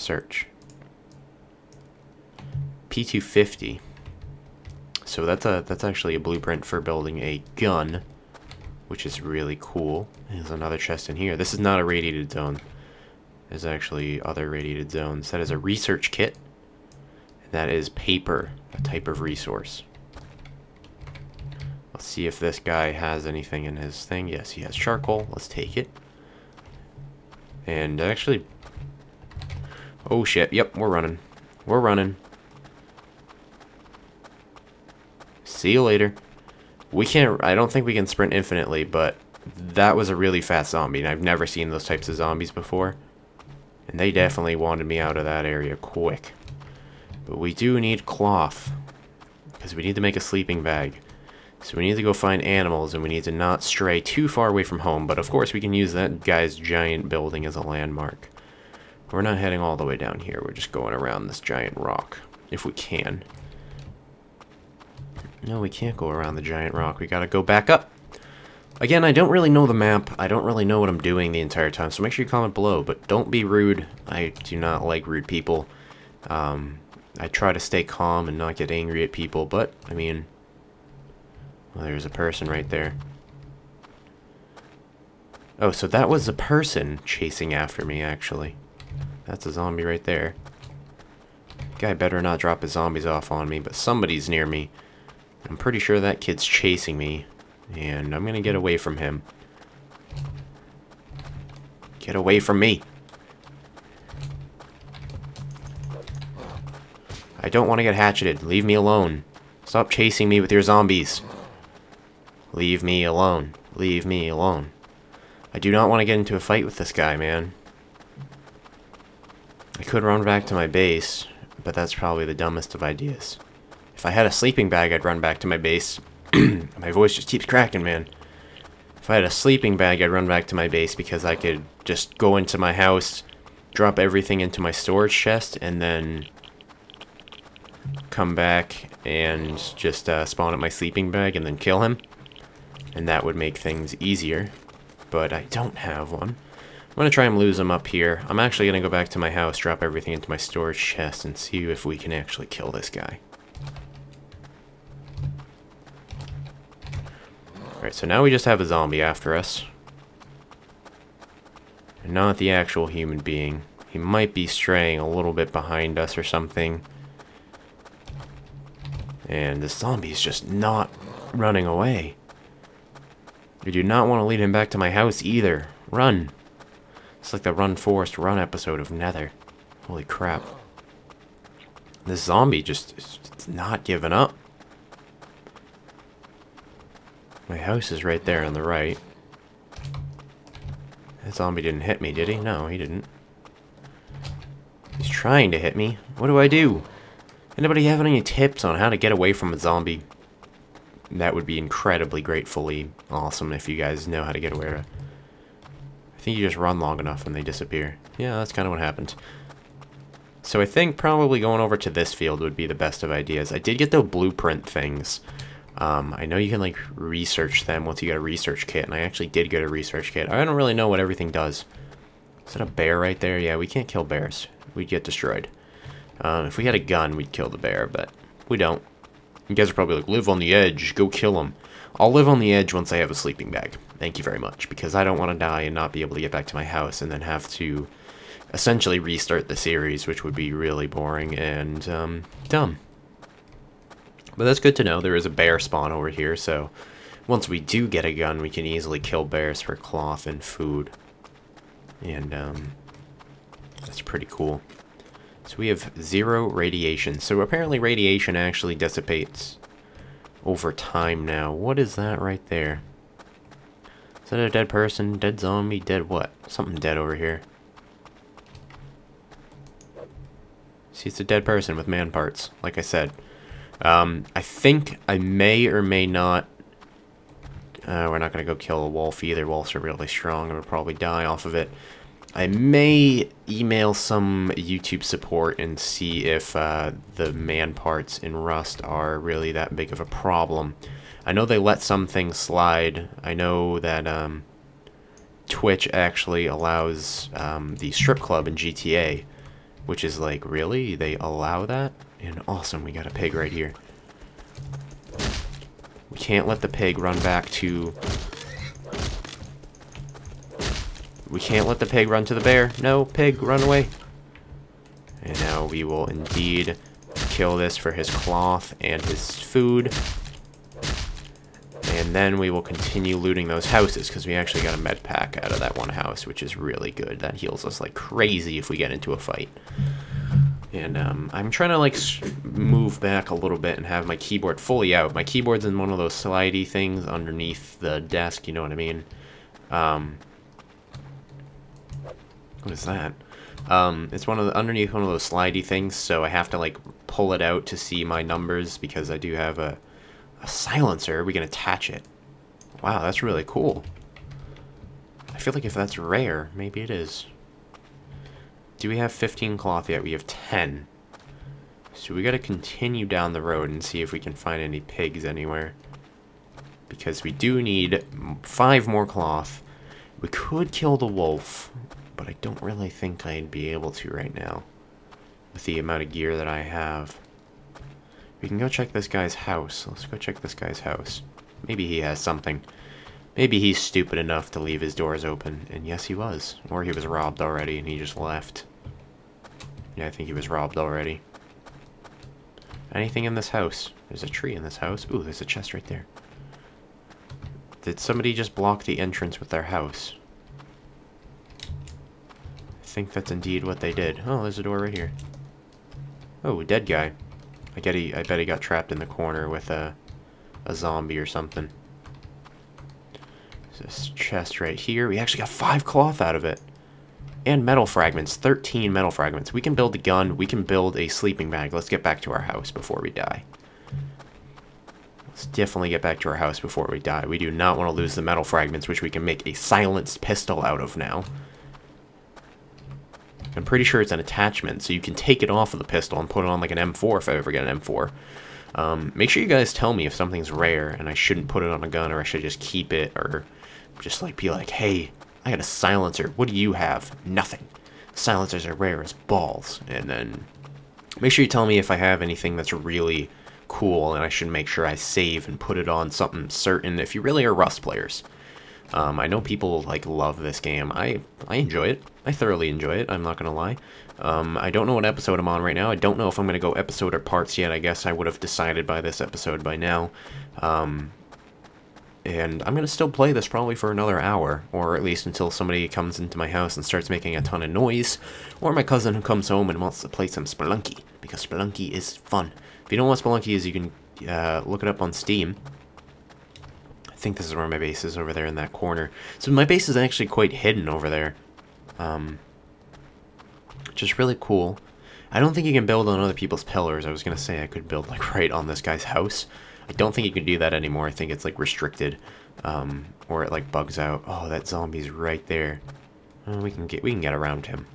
Search. P250. So that's actually a blueprint for building a gun, which is really cool. There's another chest in here. This is not a radiated zone. There's actually other radiated zones. That is a research kit. And that is paper, a type of resource. Let's see if this guy has anything in his thing. Yes, he has charcoal. Let's take it. And actually... Oh shit, yep, we're running. We're running. See you later. We can't... I don't think we can sprint infinitely, but that was a really fast zombie, and I've never seen those types of zombies before. And they definitely wanted me out of that area quick. But we do need cloth, because we need to make a sleeping bag. So we need to go find animals, and we need to not stray too far away from home. But of course we can use that guy's giant building as a landmark. We're not heading all the way down here. We're just going around this giant rock, if we can. No, we can't go around the giant rock. We gotta go back up. Again, I don't really know the map. I don't really know what I'm doing the entire time, so make sure you comment below. But don't be rude. I do not like rude people. I try to stay calm and not get angry at people, but, I mean... Well, there's a person right there. Oh, so that was a person chasing after me, actually. That's a zombie right there. Guy better not drop his zombies off on me, but somebody's near me. I'm pretty sure that kid's chasing me, and I'm gonna get away from him. Get away from me! I don't want to get hatcheted. Leave me alone. Stop chasing me with your zombies. Leave me alone. Leave me alone. I do not want to get into a fight with this guy, man. I could run back to my base, but that's probably the dumbest of ideas. If I had a sleeping bag, I'd run back to my base. My voice just keeps cracking, man. If I had a sleeping bag, I'd run back to my base because I could just go into my house, drop everything into my storage chest, and then come back and just spawn at my sleeping bag and then kill him. And that would make things easier. But I don't have one. I'm going to try and lose him up here. I'm actually going to go back to my house, drop everything into my storage chest, and see if we can actually kill this guy. Alright, so now we just have a zombie after us. And not the actual human being. He might be straying a little bit behind us or something. And this zombie is just not running away. I do not want to lead him back to my house either. Run. It's like the Run Forest Run episode of Nether. Holy crap. This zombie just is not giving up. My house is right there on the right. That zombie didn't hit me, did he? No, he didn't. He's trying to hit me. What do I do? Anybody have any tips on how to get away from a zombie? That would be incredibly gratefully awesome if you guys know how to get away. I think you just run long enough and they disappear. Yeah, that's kind of what happened. So I think probably going over to this field would be the best of ideas. I did get the blueprint things. I know you can like research them once you get a research kit, and I actually did get a research kit. I don't really know what everything does. Is that a bear right there? Yeah, we can't kill bears. We'd get destroyed. If we had a gun, we'd kill the bear, but we don't. You guys are probably like, live on the edge, go kill him. I'll live on the edge once I have a sleeping bag. Thank you very much, because I don't want to die and not be able to get back to my house and then have to essentially restart the series, which would be really boring and dumb. But that's good to know. There is a bear spawn over here, so once we do get a gun, we can easily kill bears for cloth and food. And that's pretty cool. So we have 0 radiation. So apparently radiation actually dissipates over time now. What is that right there? Is that a dead person? Dead zombie? Dead what? Something dead over here. See, it's a dead person with man parts, like I said. I think I may or may not... we're not going to go kill a wolf either. Wolves are really strong and we'll probably die off of it. I may email some YouTube support and see if the man parts in Rust are really that big of a problem. I know they let some things slide. I know that Twitch actually allows the strip club in GTA Which is like, really? They allow that? And awesome, we got a pig right here. We can't let the pig run back to... We can't let the pig run to the bear. No, pig, run away. And now we will indeed kill this for his cloth and his food. And then we will continue looting those houses, because we actually got a med pack out of that one house, which is really good. That heals us like crazy if we get into a fight. And I'm trying to like move back a little bit and have my keyboard fully out. My keyboard's in one of those slidey things underneath the desk, you know what I mean? What is that? It's underneath one of those slidey things, so I have to like pull it out to see my numbers, because I do have a silencer. We can attach it. Wow, that's really cool. I feel like if that's rare, maybe it is. Do we have 15 cloth yet? We have 10. So we gotta continue down the road and see if we can find any pigs anywhere. Because we do need 5 more cloth. We could kill the wolf, but I don't really think I'd be able to right now with the amount of gear that I have. We can go check this guy's house. Let's go check this guy's house. Maybe he has something. Maybe he's stupid enough to leave his doors open. And yes, he was. Or he was robbed already and he just left. Yeah, I think he was robbed already. Anything in this house? There's a tree in this house. Ooh, there's a chest right there. Did somebody just block the entrance with their house? I think that's indeed what they did. Oh, there's a door right here. Oh, a dead guy. I bet he got trapped in the corner with a zombie or something. There's this chest right here. We actually got 5 cloth out of it. And metal fragments. 13 metal fragments. We can build a gun. We can build a sleeping bag. Let's get back to our house before we die. Let's definitely get back to our house before we die. We do not want to lose the metal fragments, which we can make a silenced pistol out of now. I'm pretty sure it's an attachment, so you can take it off of the pistol and put it on like an M4 if I ever get an M4. Make sure you guys tell me if something's rare and I shouldn't put it on a gun, or I should just keep it, or just like be like, hey, I got a silencer. What do you have? Nothing. Silencers are rare as balls. And then make sure you tell me if I have anything that's really cool and I should make sure I save and put it on something certain if you really are Rust players. I know people like love this game. I enjoy it. I thoroughly enjoy it. I'm not gonna lie. I don't know what episode I'm on right now. I don't know if I'm gonna go episode or parts yet. I guess I would have decided by this episode by now. And I'm gonna still play this probably for another hour, or at least until somebody comes into my house and starts making a ton of noise, or my cousin who comes home and wants to play some Spelunky, because Spelunky is fun. If you don't know what Spelunky is, you can look it up on Steam. I think this is where my base is, over there in that corner. So my base is actually quite hidden over there. Which is really cool. I don't think you can build on other people's pillars. I was going to say I could build like right on this guy's house. I don't think you can do that anymore. I think it's like restricted. Or it like bugs out. Oh, that zombie's right there. We can get around him.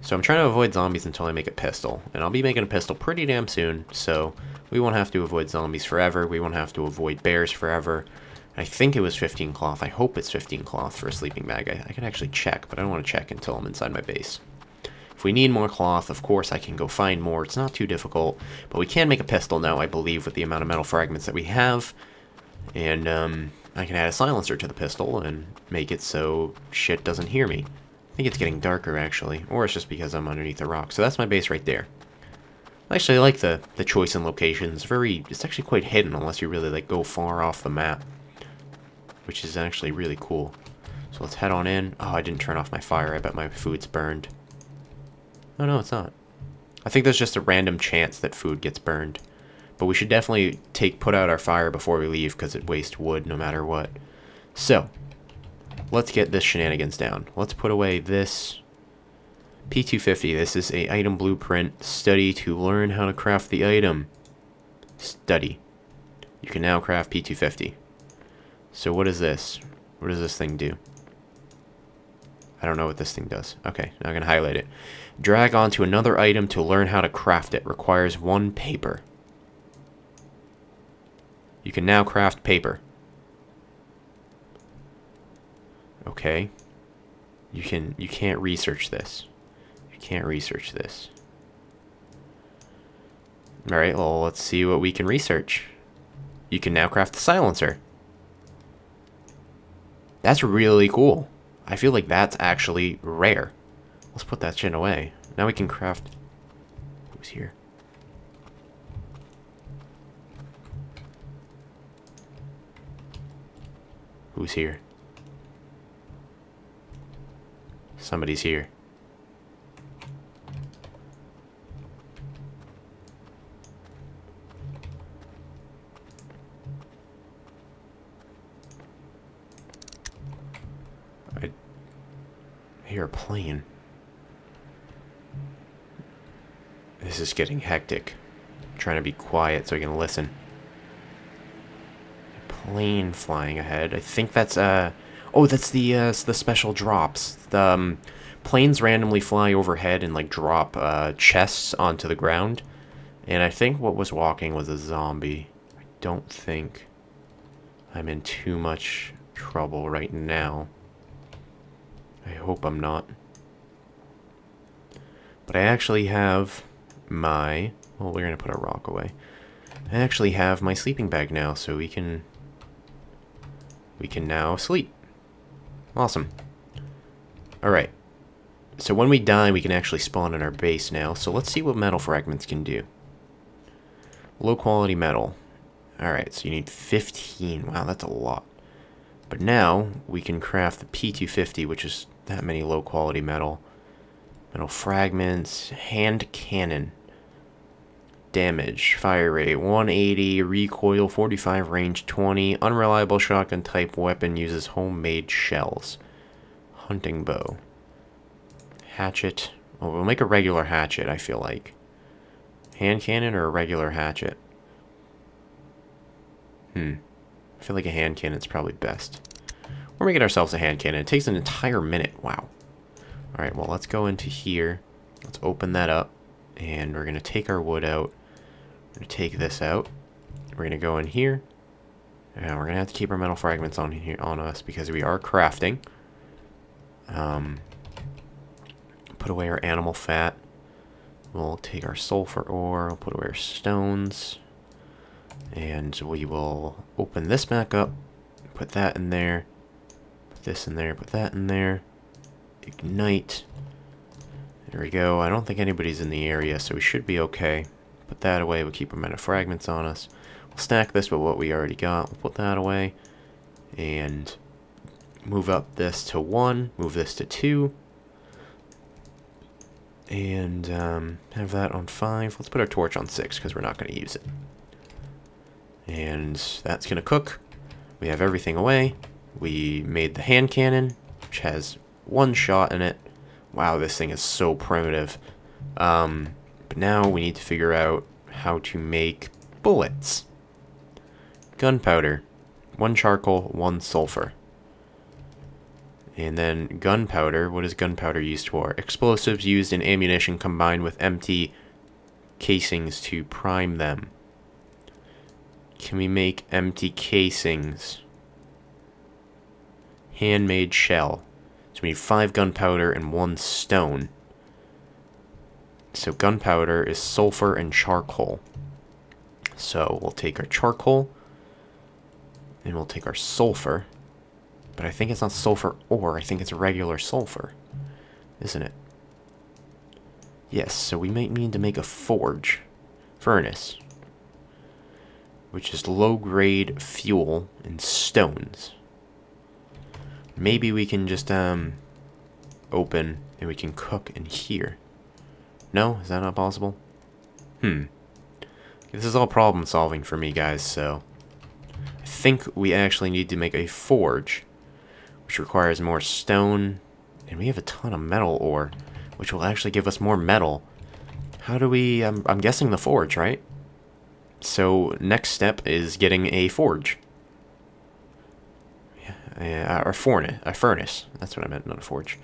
So I'm trying to avoid zombies until I make a pistol. And I'll be making a pistol pretty damn soon, so we won't have to avoid zombies forever. We won't have to avoid bears forever. I think it was 15 cloth. I hope it's 15 cloth for a sleeping bag. I can actually check, but I don't want to check until I'm inside my base. If we need more cloth, of course I can go find more. It's not too difficult, but we can make a pistol now, I believe, with the amount of metal fragments that we have. And I can add a silencer to the pistol and make it so shit doesn't hear me. I think it's getting darker, actually, or it's just because I'm underneath a rock. So that's my base right there. I actually like the choice in locations. It's actually quite hidden unless you really like go far off the map, which is actually really cool. So let's head on in. Oh, I didn't turn off my fire. I bet my food's burned. Oh, no, it's not. I think there's just a random chance that food gets burned. But we should definitely put out our fire before we leave, because it wastes wood no matter what. So, let's get this shenanigans down. Let's put away this P250. This is a item blueprint. Study to learn how to craft the item. Study. You can now craft P250. So what is this? What does this thing do? I don't know what this thing does. Okay, now I'm going to highlight it. Drag onto another item to learn how to craft it. Requires 1 paper. You can now craft paper. Okay. You can't research this. Can't research this. Alright, well, let's see what we can research. You can now craft the silencer. That's really cool. I feel like that's actually rare. Let's put that shit away. Now we can craft... Who's here? Who's here? Somebody's here. I hear a plane. This is getting hectic. I'm trying to be quiet so I can listen. Plane flying ahead. I think that's oh, that's the special drops. The planes randomly fly overhead and like drop chests onto the ground. And I think what was walking was a zombie. I don't think I'm in too much trouble right now. I hope I'm not. But I actually have my... Well, we're going to put a rock away. I actually have my sleeping bag now, so we can now sleep. Awesome. Alright. So when we die, we can actually spawn in our base now. So let's see what metal fragments can do. Low quality metal. Alright, so you need 15. Wow, that's a lot. But now, we can craft the P250, which is that many low quality metal. Metal fragments. Hand cannon. Damage. Fire rate 180. Recoil 45. Range 20. Unreliable shotgun type weapon. Uses homemade shells. Hunting bow. Hatchet. Well, we'll make a regular hatchet, I feel like. Hand cannon or a regular hatchet? I feel like a hand cannon's probably best. We're making ourselves a hand cannon. It takes an entire minute. Wow. Alright, well, let's go into here. Let's open that up. And we're going to take our wood out. We're going to take this out. We're going to go in here. And we're going to have to keep our metal fragments on here on us because we are crafting. Put away our animal fat. We'll take our sulfur ore. We'll put away our stones. And we will open this back up. Put that in there. Put this in there. Put that in there. Ignite. There we go. I don't think anybody's in the area, so we should be okay. Put that away. We'll keep our metal fragments on us. We'll stack this with what we already got. We'll put that away. And move up this to 1. Move this to 2. And have that on 5. Let's put our torch on 6 because we're not going to use it. And that's going to cook. We have everything away. We made the hand cannon, which has 1 shot in it. Wow, this thing is so primitive. But now we need to figure out how to make bullets. Gunpowder. 1 charcoal, 1 sulfur. And then gunpowder. What is gunpowder used for? Explosives used in ammunition combined with empty casings to prime them. Can we make empty casings? Handmade shell. So we need 5 gunpowder and 1 stone. So gunpowder is sulfur and charcoal. So we'll take our charcoal. And we'll take our sulfur. But I think it's not sulfur ore. I think it's regular sulfur. Isn't it? Yes, so we might need to make a forge. Furnace. Which is low-grade fuel and stones. Maybe we can just open and we can cook in here. No? Is that not possible? This is all problem solving for me, guys, so I think we actually need to make a forge, which requires more stone, and we have a ton of metal ore, which will actually give us more metal. How do we... I'm guessing the forge, right? So next step is getting a forge. Yeah, a furnace. That's what I meant, not a forge.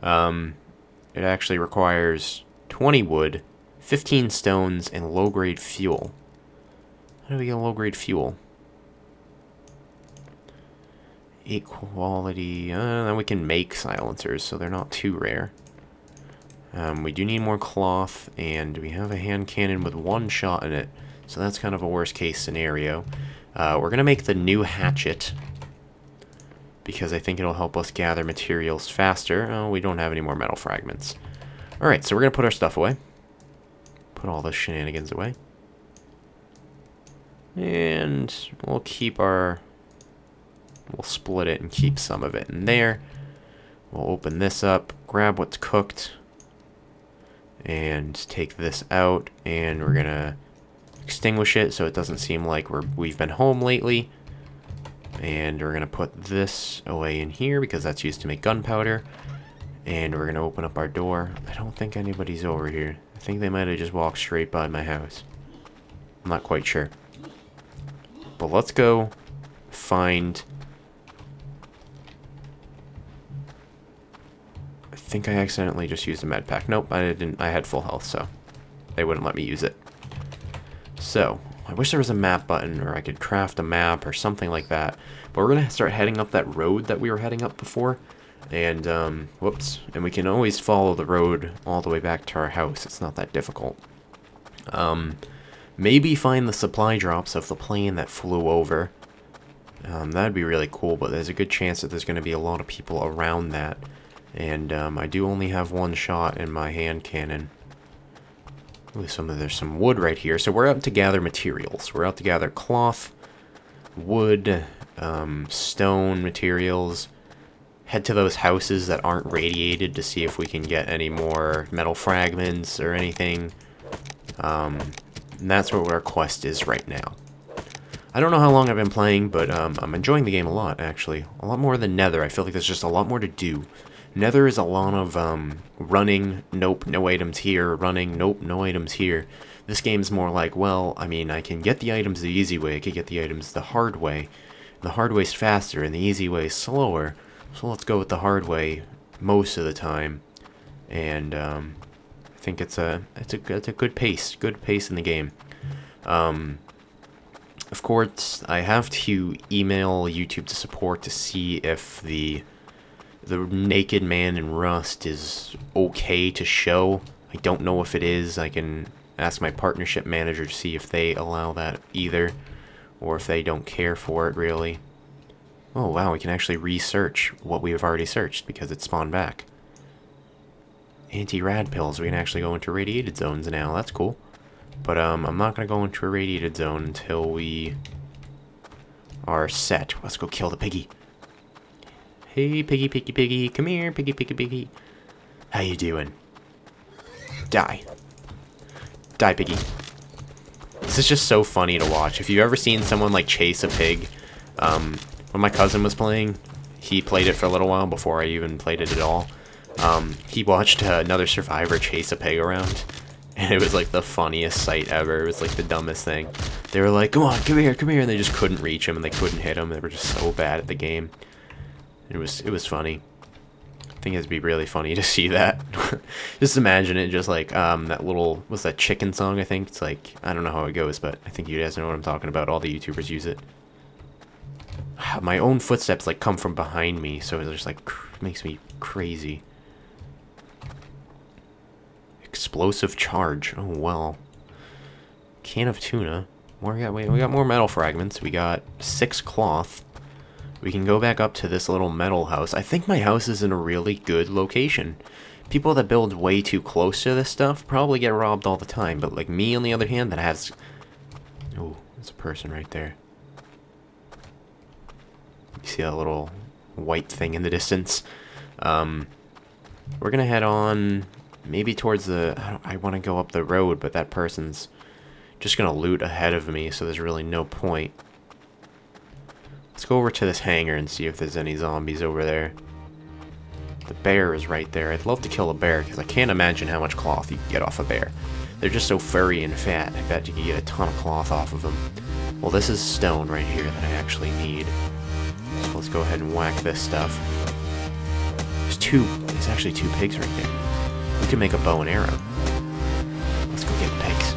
It actually requires 20 wood, 15 stones, and low-grade fuel. How do we get low-grade fuel? 8 quality. Then we can make silencers, so they're not too rare. We do need more cloth, and we have a hand cannon with 1 shot in it, so that's kind of a worst case scenario. We're going to make the new hatchet, because I think it'll help us gather materials faster. Oh, we don't have any more metal fragments. Alright, so we're going to put our stuff away. Put all the shenanigans away. And we'll keep our... We'll split it and keep some of it in there. We'll open this up, grab what's cooked, and take this out, and we're gonna extinguish it so it doesn't seem like we've been home lately. And we're gonna put this away in here because that's used to make gunpowder. And we're gonna open up our door. I don't think anybody's over here. I think they might have just walked straight by my house. I'm not quite sure. But let's go find... I think I accidentally just used a med pack. Nope, I didn't. I had full health, so they wouldn't let me use it. So, I wish there was a map button, or I could craft a map, or something like that. But we're going to start heading up that road that we were heading up before. And, whoops. And we can always follow the road all the way back to our house. It's not that difficult. Maybe find the supply drops of the plane that flew over. That'd be really cool, but there's a good chance that there's going to be a lot of people around that. And I do only have 1 shot in my hand cannon. Ooh, there's some wood right here. So we're out to gather materials. We're out to gather cloth, wood, stone materials. Head to those houses that aren't radiated to see if we can get any more metal fragments or anything. And that's what our quest is right now. I don't know how long I've been playing, but I'm enjoying the game a lot, actually. A lot more than Nether. I feel like there's just a lot more to do. Nether is a lot of running, nope, no items here, running, nope, no items here. This game's more like, well, I mean, I can get the items the easy way, I can get the items the hard way. The hard way's faster, and the easy way's slower, so let's go with the hard way most of the time. And I think it's a good pace in the game. Of course, I have to email YouTube to support to see if the naked man in Rust is okay to show. I don't know if it is. I can ask my partnership manager to see if they allow that either, or if they don't care for it really. Oh wow, we can actually research what we have already searched because it spawned back. Anti-rad pills. We can actually go into radiated zones now. That's cool. But I'm not going to go into a radiated zone until we are set. Let's go kill the piggy. Hey, piggy, piggy, piggy. Come here, piggy, piggy, piggy. How you doing? Die. Die, piggy. This is just so funny to watch. If you've ever seen someone, like, chase a pig, when my cousin was playing, he played it for a little while before I even played it at all. He watched another survivor chase a pig around. And it was like the funniest sight ever. It was like the dumbest thing. They were like, come on, come here, and they just couldn't reach him and they couldn't hit him. They were just so bad at the game. It was funny. I think it'd be really funny to see that. Just imagine it, just like that little, what's that chicken song, I think? It's like, I don't know how it goes, but I think you guys know what I'm talking about. All the YouTubers use it. My own footsteps like come from behind me, so it just like makes me crazy. Explosive charge. Oh well. Can of tuna. We got more metal fragments. We got 6 cloth. We can go back up to this little metal house. I think my house is in a really good location. People that build way too close to this stuff probably get robbed all the time. But like me, on the other hand, that has... Oh, there's a person right there. You see that little white thing in the distance? We're gonna head on... Maybe towards the... I want to go up the road, but that person's just going to loot ahead of me, so there's really no point. Let's go over to this hangar and see if there's any zombies over there. The bear is right there. I'd love to kill a bear, because I can't imagine how much cloth you can get off a bear. They're just so furry and fat. I bet you can get a ton of cloth off of them. Well, this is stone right here that I actually need. So let's go ahead and whack this stuff. There's actually 2 pigs right there. We can make a bow and arrow. Let's go get pigs.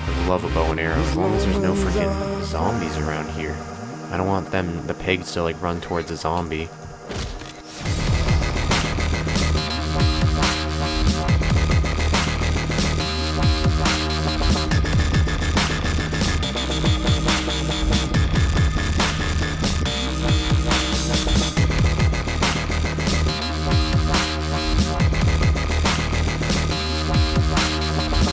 I love a bow and arrow, as long as there's no freaking zombies around here. I don't want the pigs to like run towards a zombie.